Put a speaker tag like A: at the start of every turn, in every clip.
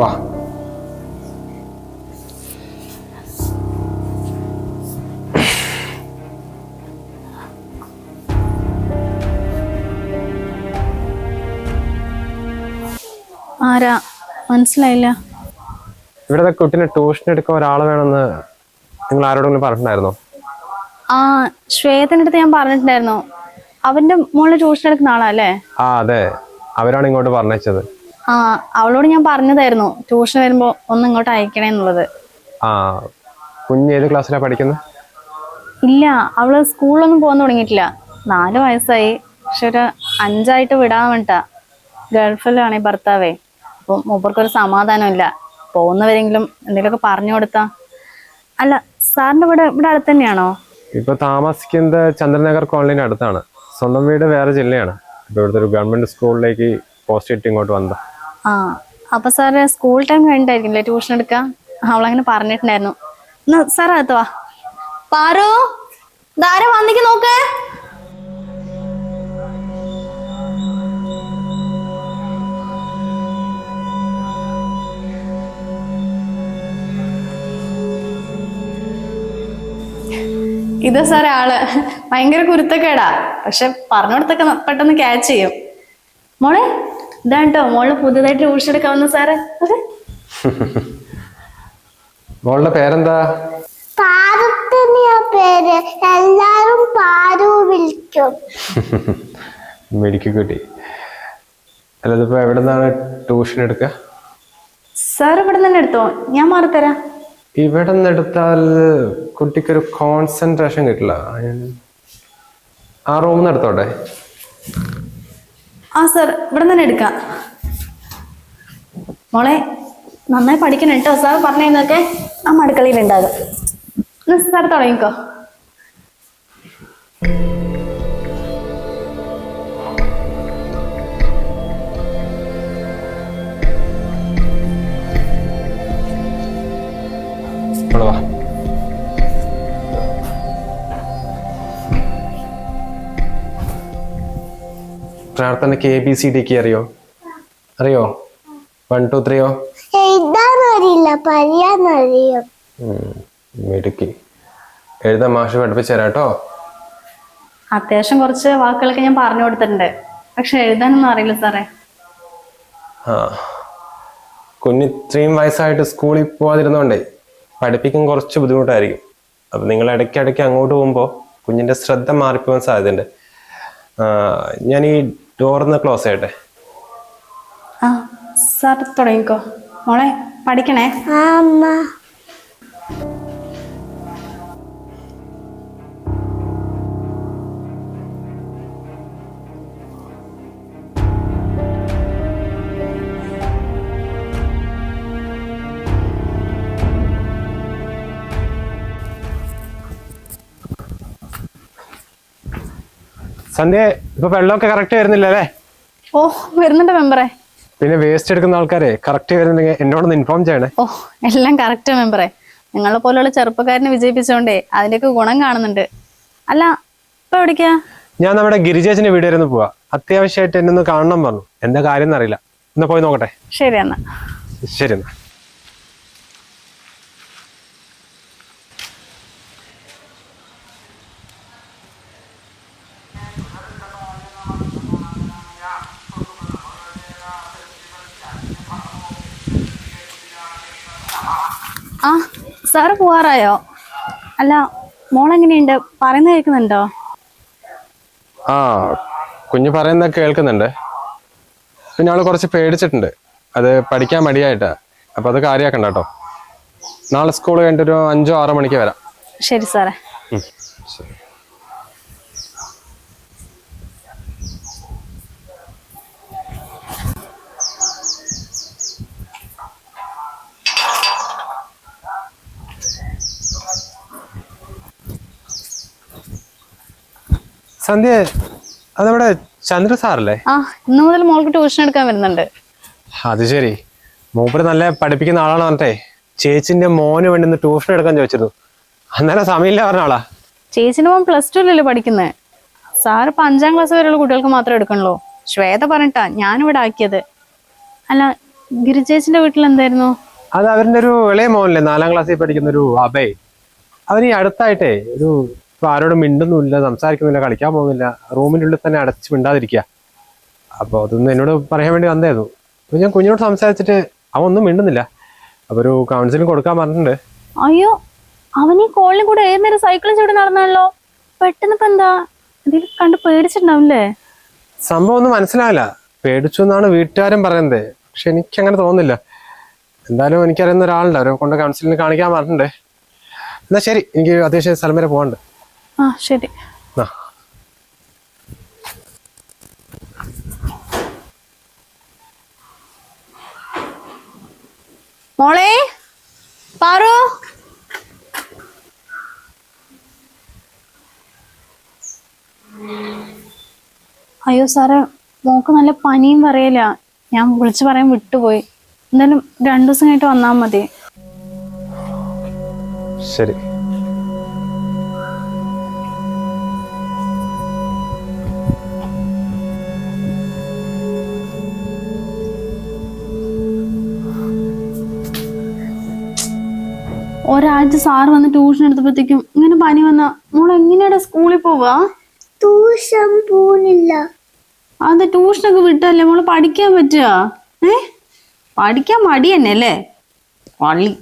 A: വാ.
B: ആരാ മനസ്സിലായില്ല.
A: ഇവിടുത്തെ കുട്ടീനെ ട്യൂഷൻ എടുക്കാൻ ഒരാൾ വേണമെന്ന് നിങ്ങൾ ആരോടെങ്കിലും പറഞ്ഞിട്ടുണ്ടായിരുന്നോ?
B: ആ, ശ്വേതന്റെ അടുത്ത് ഞാൻ പറഞ്ഞിട്ടുണ്ടായിരുന്നു. അവന്റെ മോള് ട്യൂഷൻ എടുക്കുന്ന ആളാ അല്ലേ?
A: ആ അതെ, അവരാണ് ഇങ്ങോട്ട് പറഞ്ഞത്.
B: ആ, അവളോട് ഞാൻ പറഞ്ഞതായിരുന്നു ട്യൂഷൻ വരുമ്പോ ഒന്ന് ഇങ്ങോട്ട് അയക്കണേ എന്നുള്ളത്.
A: ആ, കുഞ്ഞ് ഏത് ക്ലാസ്സിലാണ് പഠിക്കുന്നത്?
B: ഇല്ല, അവള് സ്കൂളിലൊന്നും പോകാൻ തുടങ്ങിയിട്ടില്ല. 4 വയസ്സായി. പക്ഷെ ഒരു 5 വിടാൻ വേണ്ടിട്ടാ. ഗൾഫിലാണേ ഭർത്താവേ. അപ്പൊ മൂപ്പർക്കൊരു സമാധാനം ഇല്ല. പോകുന്നവരെങ്കിലും എന്തെങ്കിലുമൊക്കെ പറഞ്ഞു കൊടുത്താ. അല്ല, സാറിന്റെ ഇവിടെ അടുത്ത് തന്നെയാണോ?
A: ഇപ്പൊ താമസിക്കുന്നത് ചന്ദ്രനഗർ കോളനിയുടെ അടുത്താണ്. സ്വന്തം വീട് വേറെ ജില്ലയാണ്. ഇപ്പൊ ഇവിടുത്തെ ഒരു ഗവൺമെന്റ് സ്കൂളിലേക്ക് പോസ്റ്റ് ഇട്ട് ഇങ്ങോട്ട് വന്നതാ.
B: ആ, അപ്പൊ സാറ് സ്കൂൾ ടൈം കഴിഞ്ഞിട്ടായിരിക്കില്ലേ ട്യൂഷൻ എടുക്കുക? അവളങ്ങനെ പറഞ്ഞിട്ടുണ്ടായിരുന്നു. എന്നാ സാർ അകത്ത് വാ. പാറു, ധാരാ വന്നിക്ക് നോക്ക്. ഇത് സാറേ ആള് ഭയങ്കര കുരുത്തക്കേടാ. പക്ഷെ പറഞ്ഞോടത്തൊക്കെ പെട്ടെന്ന് ക്യാച്ച് ചെയ്യും. മോളെ ഇതാട്ടോ മോള് പുതുതായിട്ട് ട്യൂഷൻ എടുക്കാൻ വന്നു സാറേ. അതെ,
A: മോളുടെ പേരെന്താ?
C: പേര് എല്ലാരും പാറു വിളിക്കും.
A: മെഡിക്കൽ കുട്ടി. അല്ല, ഇതിപ്പോ എവിടെ നിന്നാണ് ട്യൂഷൻ എടുക്കുക?
B: സാർ ഇവിടെ തന്നെ എടുത്തോ, ഞാൻ മാറിത്തരാം.
A: ഇവിടെ നിന്ന് എടുത്താൽ കുട്ടിക്കൊരു കോൺസെൻട്രേഷൻ കിട്ടില്ല. ആ റൂമിൽ നിന്ന് എടുത്തോട്ടെ.
B: ആ സാർ ഇവിടെ തന്നെ എടുക്കാം. മോളെ നന്നായി പഠിക്കണം കേട്ടോ. സാർ പറഞ്ഞതൊക്കെ ആ മടുക്കളയിൽ ഉണ്ടാകും. സാർ തുടങ്ങിക്കോ.
A: വാ. പ്രാർത്ഥനയ്ക്ക് ABCD അറിയോ? 1 2 3
C: എഴുതാനറിയില്ല, പറയാനറിയും.
A: മിടുക്കി. എഴുതാൻ മാഷ് പഠിപ്പിച്ചു തരാം കേട്ടോ.
B: അത്യാവശ്യം കുറച്ച് വാക്കുകളൊക്കെ ഞാൻ പറഞ്ഞു കൊടുത്തിട്ടുണ്ട്. പക്ഷെ എഴുതാനൊന്നും അറിയില്ല സാറേ.
A: ആ, കുഞ്ഞ് 3 വയസ്സായിട്ട് സ്കൂളിൽ പോകാതിരുന്നോണ്ടേ പഠിപ്പിക്കാൻ കുറച്ച് ബുദ്ധിമുട്ടായിരിക്കും. അപ്പൊ നിങ്ങൾ ഇടയ്ക്കിടയ്ക്ക് അങ്ങോട്ട് പോകുമ്പോൾ കുഞ്ഞിന്റെ ശ്രദ്ധ മാറിപ്പോകാൻ സാധ്യതയുണ്ട്. ഞാൻ ഈ ഡോറിന്ന് ക്ലോസ് ചെയ്യട്ടെ.
B: ആ സാർ തുടങ്ങിക്കോ. മോളെ പഠിക്കണേ.
C: ആ അമ്മ.
A: സന്ധ്യ, ഇപ്പൊ വെള്ളമൊക്കെ കറക്റ്റ് വരുന്നില്ല അല്ലേ?
B: ഓ, വരുന്നുണ്ട് മെമ്പറെ.
A: പിന്നെ വേസ്റ്റ് എടുക്കുന്ന ആൾക്കാരെ കറക്റ്റ് വരുന്നുണ്ടെങ്കിൽ എന്നോടൊന്ന് ഇൻഫോം ചെയ്യണേ.
B: ഓ, എല്ലാം കറക്റ്റ് മെമ്പറെ. നിങ്ങളെ പോലുള്ള ചെറുപ്പക്കാരനെ വിജയിപ്പിച്ചോണ്ടേ അതിന്റെയൊക്കെ ഗുണം കാണുന്നുണ്ട്. അല്ല, ഇപ്പൊ എവിടേക്കാ?
A: ഞാൻ നമ്മുടെ ഗിരിജേച്ചിന്റെ വീട് വരെ ഒന്ന് പോവാ. അത്യാവശ്യമായിട്ട് എന്നെ ഒന്ന് കാണണം പറഞ്ഞു. എന്താ കാര്യം എന്നറിയില്ല. എന്നാ പോയി നോക്കട്ടെ.
B: ശരി എന്നാ.
A: ശരി എന്നാ.
B: ആ, സാറ് പോവാറായോ? അല്ല, മോളെങ്ങനെയുണ്ട്? പറയുന്നത് കേൾക്കുന്നുണ്ടോ?
A: ആ, കുഞ്ഞ് പറയുന്ന കേൾക്കുന്നുണ്ട്. പിന്നെ ആള് കുറച്ച് പേടിച്ചിട്ടുണ്ട്. അത് പഠിക്കാൻ മടിയായിട്ടാ. അപ്പൊ അത് കാര്യമാക്കണ്ട കേട്ടോ. നാളെ സ്കൂൾ കഴിഞ്ഞിട്ട് ഒരു 5 6 മണിക്ക് വരാം.
B: ശരി സാറേ.
A: ശരി. സന്ധ്യ, അതവിടെ ചന്ദ്ര സാറല്ലേ?
B: ആ, ഇന്നു മുതൽ മോൾക്ക് ട്യൂഷൻ എടുക്കാൻ വരുന്നുണ്ട്.
A: അത് ശരി. മൂപ്പര് നല്ല പഠിപ്പിക്കുന്ന ആളാണ് പറഞ്ഞേ. ചേച്ചിന്റെ മോന് വേണ്ടി ഒന്ന് ട്യൂഷൻ എടുക്കാൻ ചോദിച്ചിരുന്നു. അന്നേരം സമയമില്ല പറഞ്ഞ ആളാ.
B: ചേച്ചിന്റെ മോൻ +2 പഠിക്കുന്നത്. സാർ ഇപ്പൊ 5ാം ക്ലാസ് വരെയുള്ള കുട്ടികൾക്ക് മാത്രമേ എടുക്കണല്ലോ. ശ്വേത പറഞ്ഞിട്ടാ ഞാനിവിടെ ആക്കിയത്. അല്ല, ഗിരിജേച്ചിന്റെ വീട്ടിൽ എന്തായിരുന്നു?
A: അത് അവരുടെ ഒരു ഇളയ മോനല്ലേ, 4ാം ക്ലാസ്സിൽ പഠിക്കുന്ന ഒരു അഭയ്. അവൻ ഈ അടുത്തായിട്ടേ ഇപ്പൊ ആരോടും മിണ്ടുന്നില്ല, സംസാരിക്കുന്നില്ല, കളിക്കാൻ പോകുന്നില്ല, റൂമിൻ്റെ ഉള്ളിൽ തന്നെ അടച്ച് മിണ്ടാതിരിക്കുക. അപ്പോൾ അതൊന്നും എന്നോട് പറയാൻ വേണ്ടി വന്നായിരുന്നു. അപ്പൊ ഞാൻ കുഞ്ഞിനോട് സംസാരിച്ചിട്ട് അവൻ ഒന്നും മിണ്ടുന്നില്ല. അപ്പൊ ഒരു കൗൺസിലിംഗ് കൊടുക്കാൻ പറഞ്ഞിട്ടുണ്ട്.
B: അയ്യോ, അവൻ ഈ കോളിൽ കൂടെ ഏത് നേരം സൈക്കിളും ചൂട് നടന്നാണല്ലോ. പെട്ടെന്ന് ഇപ്പൊ എന്താ എന്തെങ്കിലും കണ്ട് പേടിച്ചിട്ടുണ്ടാവില്ലേ?
A: സംഭവം ഒന്നും മനസ്സിലാവില്ല. പേടിച്ചു എന്നാണ് വീട്ടുകാരും പറയുന്നത്. പക്ഷെ എനിക്ക് അങ്ങനെ തോന്നുന്നില്ല. എന്തായാലും എനിക്കറിയുന്ന ഒരാളുണ്ട്, അവരെ കൊണ്ട് കൗൺസിലിംഗ് കാണിക്കാൻ പറഞ്ഞിട്ടുണ്ട്. എന്നാ ശരി, എനിക്ക് അത്യാവശ്യം സ്ഥലം വരെ പോകണ്ട്.
B: ആ ശരി. മോളെ പാറു, അയ്യോ സാറേ, മോക്ക് നല്ല പനിയും പറയല. ഞാൻ വിളിച്ചു പറയാൻ വിട്ടുപോയി. എന്തായാലും 2 ദിവസം കഴിഞ്ഞിട്ട് വന്നാൽ മതി.
A: ശരി.
B: ഒരാഴ്ച സാറ് വന്ന് ട്യൂഷൻ എടുത്തപ്പോഴത്തേക്കും ഇങ്ങനെ പനി വന്ന മോൾ എങ്ങനെയാ സ്കൂളിൽ പോവാ?
C: ട്യൂഷൻ പോണില്ല.
B: അത് ട്യൂഷനൊക്കെ വിട്ടല്ലേ മോള് പഠിക്കാൻ പറ്റുക? പഠിക്കാൻ മടി തന്നെ അല്ലേ? പള്ളി.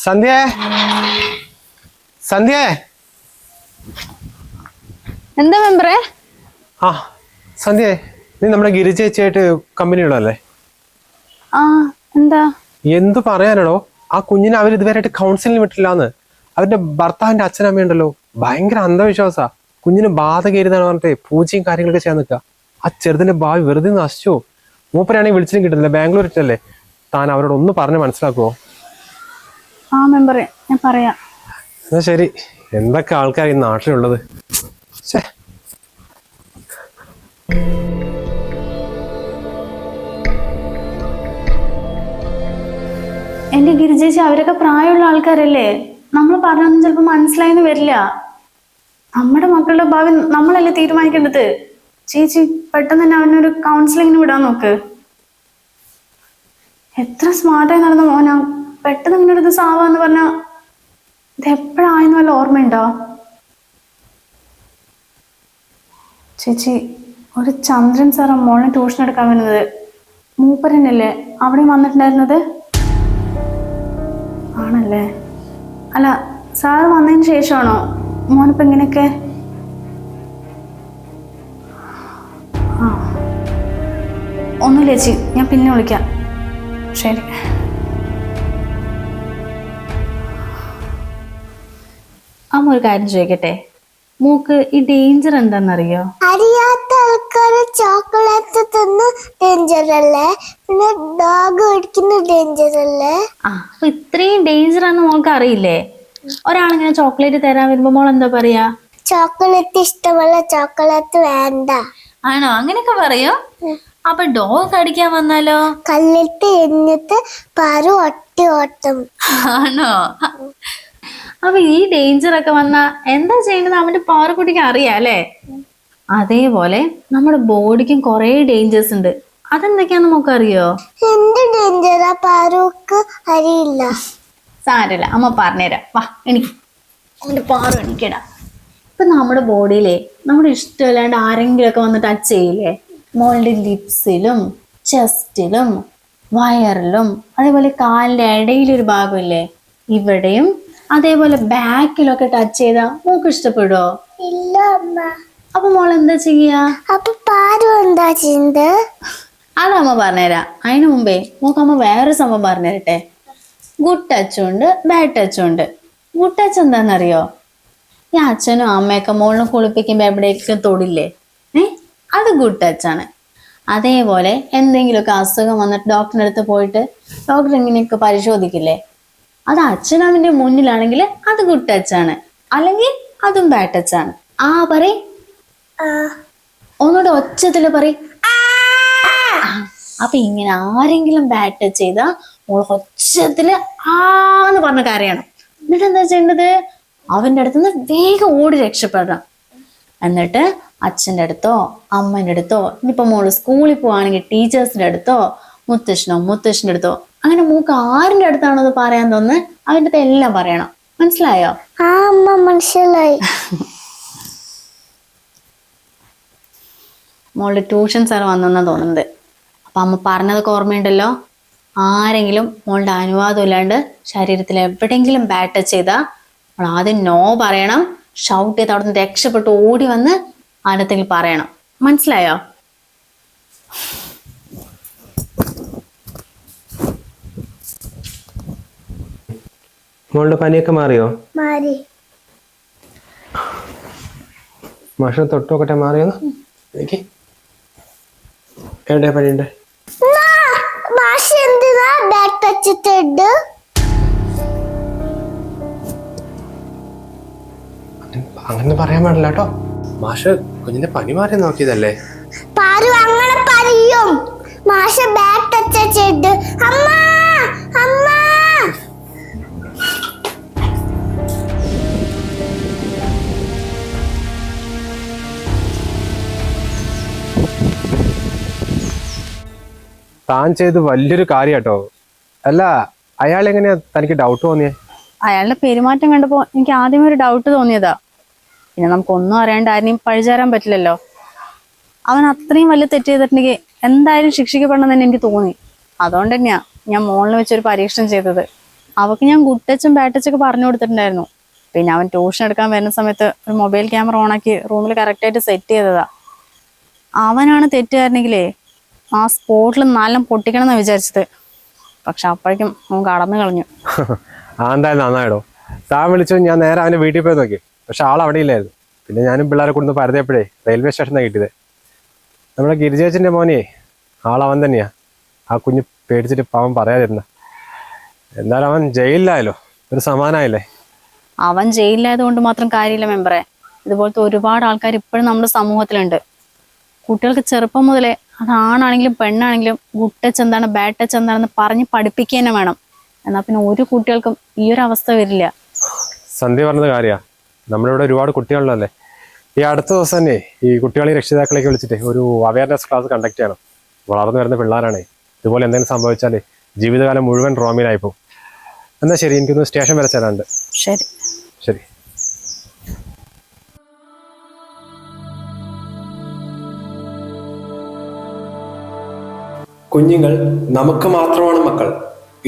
A: സന്ധ്യ, സന്ധ്യ.
B: എന്താ മെമ്പറേ?
A: ആ സന്ധ്യ, നീ നമ്മുടെ ഗിരിജേച്ചിയായിട്ട് കമ്പനിയുള്ളതല്ലേ?
B: ആ എന്താ?
A: എന്തു പറയാനാണോ, ആ കുഞ്ഞിനെ അവർ ഇതുവരെയായിട്ട് കൗൺസിലിന് വിട്ടില്ലാന്ന്. അവരുടെ ഭർത്താവിന്റെ അച്ഛനമ്മയുണ്ടല്ലോ, ഭയങ്കര അന്ധവിശ്വാസ. കുഞ്ഞിന് ബാധ കയറിയതാണ് പറഞ്ഞിട്ട് പൂജയും കാര്യങ്ങളൊക്കെ ചെയ്യാൻ നിൽക്കുക. ആ ചെറുതിന്റെ ഭാവി വെറുതെ നശിച്ചോ. മൂപ്പരാണെങ്കിൽ വിളിച്ചിട്ടും കിട്ടുന്നില്ല, ബാംഗ്ലൂർ ഇട്ടല്ലേ. താൻ അവരോട് ഒന്ന് പറഞ്ഞ് മനസ്സിലാക്കുവോ?
B: ആ മെമ്പറേ, ഞാൻ പറയാം.
A: എന്നാ ശരി. എന്തൊക്കെ ആൾക്കാർ ഈ നാട്ടിലുള്ളത്.
B: എന്റെ ഗിരിജേച്ചി, അവരൊക്കെ പ്രായമുള്ള ആൾക്കാരല്ലേ. നമ്മൾ പറഞ്ഞൊന്നും ചിലപ്പോ മനസ്സിലായെന്ന് വരില്ല. നമ്മുടെ മക്കളുടെ ഭാവി നമ്മളല്ലേ തീരുമാനിക്കേണ്ടത്. ചേച്ചി പെട്ടെന്ന് തന്നെ അവനൊരു കൗൺസിലിങ്ങിന് വിടാൻ നോക്ക്. എത്ര സ്മാർട്ടായി നടന്ന മോനാ. പെട്ടെന്ന് ഇങ്ങനെ ഒരു ദിവസം ആവാന്ന് പറഞ്ഞ ഇത് എപ്പോഴായെന്ന് വല്ല ഓർമ്മയുണ്ടോ? ചേച്ചി, ഒരു ചന്ദ്രൻ സാറാ മോളെ ട്യൂഷൻ എടുക്കാൻ വരുന്നത്. മൂപ്പരനല്ലേ അവിടെയും വന്നിട്ടുണ്ടായിരുന്നത്? ആണല്ലേ? അല്ല, സാറ് വന്നതിന് ശേഷമാണോ മോനിപ്പോ ഇങ്ങനെയൊക്കെ? ആ ഒന്നുമില്ല ചേച്ചി, ഞാൻ പിന്നെ വിളിക്കാം. ശരി. അമ്മ ഒരു കാര്യം ചോദിക്കട്ടെ, മൂക്ക് ഈ ഡേഞ്ചർ എന്താണെന്നറിയോ?
C: അറിയാത്ത ആൾക്കാര് ചോക്ലേറ്റ് തിന്ന് ഡേഞ്ചർ അല്ലേ? പിന്നെ ഡോഗ് ഓടിക്കുന്ന ഡേഞ്ചർ അല്ലേ?
B: ആ, അപ്പൊ ഇത്രയും ഡേഞ്ചർ ആണെന്ന് മോൾക്ക് അറിയില്ലേ? ഒരാളിങ്ങനെ ചോക്ലേറ്റ് തരാൻ വരുമ്പോ മോൾ എന്താ പറയാ?
C: ചോക്ലേറ്റ് ഇഷ്ടമല്ല, ചോക്ലേറ്റ് വേണ്ട.
B: ആണോ? അങ്ങനെയൊക്കെ പറയോ? അപ്പൊ ഡോഗ് കടിക്കാൻ വന്നാലോ?
C: കല്ലിട്ട് എന്നിട്ട് പാറു ഒട്ടി ഓട്ടം.
B: ആണോ? അപ്പൊ ഈ ഡേഞ്ചർ ഒക്കെ വന്നാ എന്താ ചെയ്യേണ്ടത് അവന്റെ പാറക്കുട്ടിക്ക് അറിയാം അല്ലേ? അതേപോലെ നമ്മുടെ ബോഡിക്കും കുറെ ഡേഞ്ചേഴ്സ് ഉണ്ട്. അതെന്തൊക്കെയാന്ന് നമുക്ക് അറിയോ?
C: എന്ത് ഡേഞ്ചറാ പാറുക്ക് അറിയില്ല.
B: സാരല്ല, അമ്മ പറഞ്ഞുതരാം. വാ, എനിക്ക് അവന്റെ പാറു എണിക്കടാ. ഇപ്പൊ നമ്മുടെ ബോഡിയിലെ നമ്മുടെ ഇഷ്ടമില്ലാണ്ട് ആരെങ്കിലും ഒക്കെ വന്ന് ടച്ച് ചെയ്യില്ലേ? മോളുടെ ലിപ്സിലും ചെസ്റ്റിലും വയറിലും അതേപോലെ കാലിന്റെ ഇടയിലൊരു ഭാഗമില്ലേ, ഇവിടെയും അതേപോലെ ബാക്കിലൊക്കെ ടച്ച് ചെയ്താ മോക്ക് ഇഷ്ടപ്പെടുവോ?
C: ഇല്ല അമ്മ.
B: അപ്പൊ മോൾ എന്താ ചെയ്യാ?
C: അപ്പൊ പാറു എന്താ ചെയ്യുന്നത്?
B: അതമ്മ പറഞ്ഞുതരാം. അതിനു മുമ്പേ മോക്കമ്മ വേറെ സംഭവം പറഞ്ഞുതരട്ടെ. ഗുഡ് ടച്ചും ഉണ്ട്, ബാഡ് ടച്ചും ഉണ്ട്. ഗുഡ് ടച്ച് എന്താണെന്നറിയോ? ഈ അച്ഛനും അമ്മയൊക്കെ മോളിനെ കുളിപ്പിക്കുമ്പോ എവിടെയൊക്കെ തൊടില്ലേ, അത് ഗുഡ് ടച്ചാണ്. അതേപോലെ എന്തെങ്കിലുമൊക്കെ അസുഖം വന്നിട്ട് ഡോക്ടറിന്റെ അടുത്ത് പോയിട്ട് ഡോക്ടർ ഇങ്ങനെയൊക്കെ പരിശോധിക്കില്ലേ, അത് അച്ഛനമ്മന്റെ മുന്നിലാണെങ്കിൽ അത് ഗുഡ് ടച്ചാണ്, അല്ലെങ്കിൽ അതും ബാഡ് ടച്ചാണ്. ആ പറയ്, ഒന്നുകൂടെ ഒച്ചത്തില് പറയ്. അപ്പൊ ഇങ്ങനെ ആരെങ്കിലും ബാഡ് ടച്ച് ചെയ്താ മോൾ ഒച്ചത്തില് ആന്ന് പറഞ്ഞ കരയണം. എന്നിട്ട് എന്താ ചെയ്യേണ്ടത്? അവന്റെ അടുത്തുനിന്ന് വേഗം ഓടി രക്ഷപ്പെടണം. എന്നിട്ട് അച്ഛൻ്റെ അടുത്തോ അമ്മേൻ്റെ അടുത്തോ, ഇനിയിപ്പോ മോള് സ്കൂളിൽ പോവാണെങ്കിൽ ടീച്ചേഴ്സിന്റെ അടുത്തോ, മുത്തശ്ശൻ്റെ അടുത്തോ, അങ്ങനെ മൂക്ക് ആരിന്റെ അടുത്താണോ അത് പറയാൻ തോന്നുന്നത് അവന്റെ അടുത്ത് എല്ലാം പറയണം. മനസ്സിലായോ?
C: ആ അമ്മ മനസ്സിലായി.
B: മോളുടെ ട്യൂഷൻ സാർ വന്നെന്നാ തോന്നുന്നത്. അപ്പൊ അമ്മ പറഞ്ഞതൊക്കെ ഓർമ്മയുണ്ടല്ലോ? ആരെങ്കിലും മോളുടെ അനുവാദം ഇല്ലാണ്ട് ശരീരത്തിൽ എവിടെയെങ്കിലും ബാഡ് ടച്ച് ചെയ്താൽ നമ്മൾ ആദ്യം നോ പറയണം. ഷൗട്ട് ചെയ്ത് അവിടെ നിന്ന് രക്ഷപ്പെട്ട് ഓടി വന്ന് ആരത്തെങ്കിലും പറയണം. മനസ്സിലായോ?
A: മോളുടെ പനിയൊക്കെ മാറിയോ?
C: മാറി.
A: മാഷ തൊട്ട് നോക്കട്ടെ, മാറിയോന്ന്. എനിക്ക് എവിടെയാ പനിയുണ്ട്?
C: മാഷ് എന്തിനാ ബാക്ക് ടച്ചിട്ടുണ്ട്?
A: അങ്ങനെ പറയാൻ പാടില്ല കേട്ടോ. മാഷ് കുഞ്ഞിന്റെ പനി മാറി നോക്കിയതല്ലേ.
C: പാരു അങ്ങനെ പറയും. മാഷ് ബാക്ക് ടച്ചിട്ടുണ്ട്. അമ്മ അമ്മ.
A: താൻ ചെയ്ത് വലിയൊരു കാര്യം കേട്ടോ. അല്ല, അയാൾ എങ്ങനെയാ തനിക്ക് ഡൗട്ട് തോന്നിയേ?
B: അയാളുടെ പെരുമാറ്റം കണ്ടപ്പോ എനിക്ക് ആദ്യമേ ഒരു ഡൗട്ട് തോന്നിയതാ. പിന്നെ നമുക്കൊന്നും അറിയാണ്ട് ആരെയും പഴിചാരാൻ പറ്റില്ലല്ലോ. അവൻ അത്രയും വലിയ തെറ്റ് ചെയ്തിട്ടുണ്ടെങ്കിൽ എന്തായാലും ശിക്ഷിക്കപ്പെടണം തന്നെ എനിക്ക് തോന്നി. അതുകൊണ്ട് തന്നെയാ ഞാൻ മോളിൽ വെച്ചൊരു പരീക്ഷണം ചെയ്തത്. അവക്ക് ഞാൻ ഗുഡ് ടച്ചും ബാഡ് ടച്ചൊക്കെ പറഞ്ഞു കൊടുത്തിട്ടുണ്ടായിരുന്നു. പിന്നെ അവൻ ട്യൂഷൻ എടുക്കാൻ വരുന്ന സമയത്ത് ഒരു മൊബൈൽ ക്യാമറ ഓണാക്കി റൂമിൽ കറക്റ്റായിട്ട് സെറ്റ് ചെയ്തതാ. അവനാണ് തെറ്റുകാരനെങ്കിലേ ആ സ്പോട്ടിൽ നല്ല പൊട്ടിക്കണം എന്ന് വിചാരിച്ചത്. പക്ഷെ അപ്പോഴേക്കും അവൻ കടന്നു കളഞ്ഞു.
A: ആ എന്തായാലും നന്നായിടോ. താൻ വിളിച്ചു, ഞാൻ നേരെ അവന്റെ വീട്ടിൽ പോയി നോക്കി. പക്ഷെ ആൾ അവിടെ ഇല്ലായിരുന്നു. പിന്നെ ഞാനും പിള്ളേരെ കൊണ്ടു പരതിയപ്പോഴേ റെയിൽവേ സ്റ്റേഷനിൽ കിട്ടിയത്. നമ്മുടെ ഗിരിജേച്ചന്റെ മോനെ ആളവൻ തന്നെയാ. ആ കുഞ്ഞ് പേടിച്ചിട്ട് പാവൻ പറയാതിരുന്ന. എന്തായാലും അവൻ ജയിലിലായല്ലോ, ഒരു സമാനായില്ലേ.
B: അവൻ ജയിലിലായത് കൊണ്ട് മാത്രം കാര്യമില്ല മെമ്പറെ. ഇതുപോലത്തെ ഒരുപാട് ആൾക്കാർ ഇപ്പോഴും നമ്മുടെ സമൂഹത്തിലുണ്ട്. കുട്ടികൾക്ക് ചെറുപ്പം മുതലേ, അതാണാണെങ്കിലും പെണ്ണാണെങ്കിലും, ഗുഡ് ടച്ച് എന്താണ് ബാഡ് ടച്ച് എന്താണെന്ന് പറഞ്ഞ് പഠിപ്പിക്കുക തന്നെ വേണം. എന്നാൽ പിന്നെ ഒരു കുട്ടികൾക്കും ഈ ഒരു അവസ്ഥ വരില്ല.
A: സന്ധ്യ പറഞ്ഞത് കാര്യമാണ്. നമ്മളിവിടെ ഒരുപാട് കുട്ടികളുള്ളല്ലേ. ഈ അടുത്ത ദിവസം തന്നെ ഈ കുട്ടികളെയും രക്ഷിതാക്കളെയൊക്കെ വിളിച്ചിട്ട് ഒരു അവയർനെസ് ക്ലാസ് കണ്ടക്ട് ചെയ്യണം. വളർന്നു വരുന്ന പിള്ളേരാണേ. ഇതുപോലെ എന്തെങ്കിലും സംഭവിച്ചാൽ ജീവിതകാലം മുഴുവൻ ട്രോമയിലായിപ്പോ. എന്നാ ശരി, എനിക്കൊന്ന് സ്റ്റേഷൻ വരെ ചേരാനുണ്ട്.
B: ശരി
A: ശരി. കുഞ്ഞുങ്ങൾ നമുക്ക് മാത്രമാണ് മക്കൾ.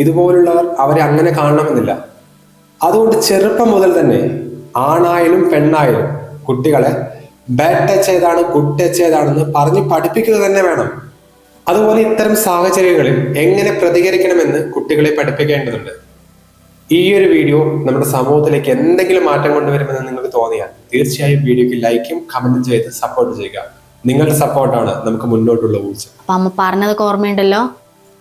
A: ഇതുപോലുള്ളവർ അവരെ അങ്ങനെ കാണണമെന്നില്ല. അതുകൊണ്ട് ചെറുപ്പം മുതൽ തന്നെ ആണായാലും പെണ്ണായാലും കുട്ടികളെ ബാഡ് ടച്ച് ഏതാണ് ഗുഡ് ടച്ച് ഏതാണെന്ന് പറഞ്ഞ് പഠിപ്പിക്കുക തന്നെ വേണം. അതുപോലെ ഇത്തരം സാഹചര്യങ്ങളിൽ എങ്ങനെ പ്രതികരിക്കണമെന്ന് കുട്ടികളെ പഠിപ്പിക്കേണ്ടതുണ്ട്. ഈ ഒരു വീഡിയോ നമ്മുടെ സമൂഹത്തിലേക്ക് എന്തെങ്കിലും മാറ്റം കൊണ്ടുവരുമെന്ന് നിങ്ങൾക്ക് തോന്നിയാൽ തീർച്ചയായും വീഡിയോക്ക് ലൈക്കും കമന്റും ചെയ്ത് സപ്പോർട്ട് ചെയ്യുക. നിങ്ങളുടെ സപ്പോർട്ടാണ് നമുക്ക് മുന്നോട്ടുള്ള ഊർജ്ജം.
B: അപ്പൊ അമ്മ പറഞ്ഞതൊക്കെ ഓർമ്മയുണ്ടല്ലോ?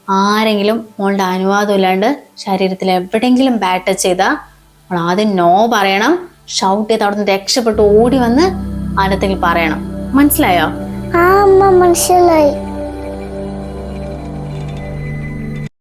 B: ആരെങ്കിലും മോളുടെ അനുവാദം ഇല്ലാണ്ട് ശരീരത്തിൽ എവിടെയെങ്കിലും ബാഡ് ടച്ച് ചെയ്താൽ നമ്മൾ ആദ്യം നോ പറയണം. ഷൗട്ട് ചെയ്ത് അവിടെ നിന്ന് രക്ഷപ്പെട്ട് ഓടി വന്ന് ആരത്തെങ്കിലും പറയണം. മനസ്സിലായോ?
C: ആ അമ്മ മനസ്സിലായി.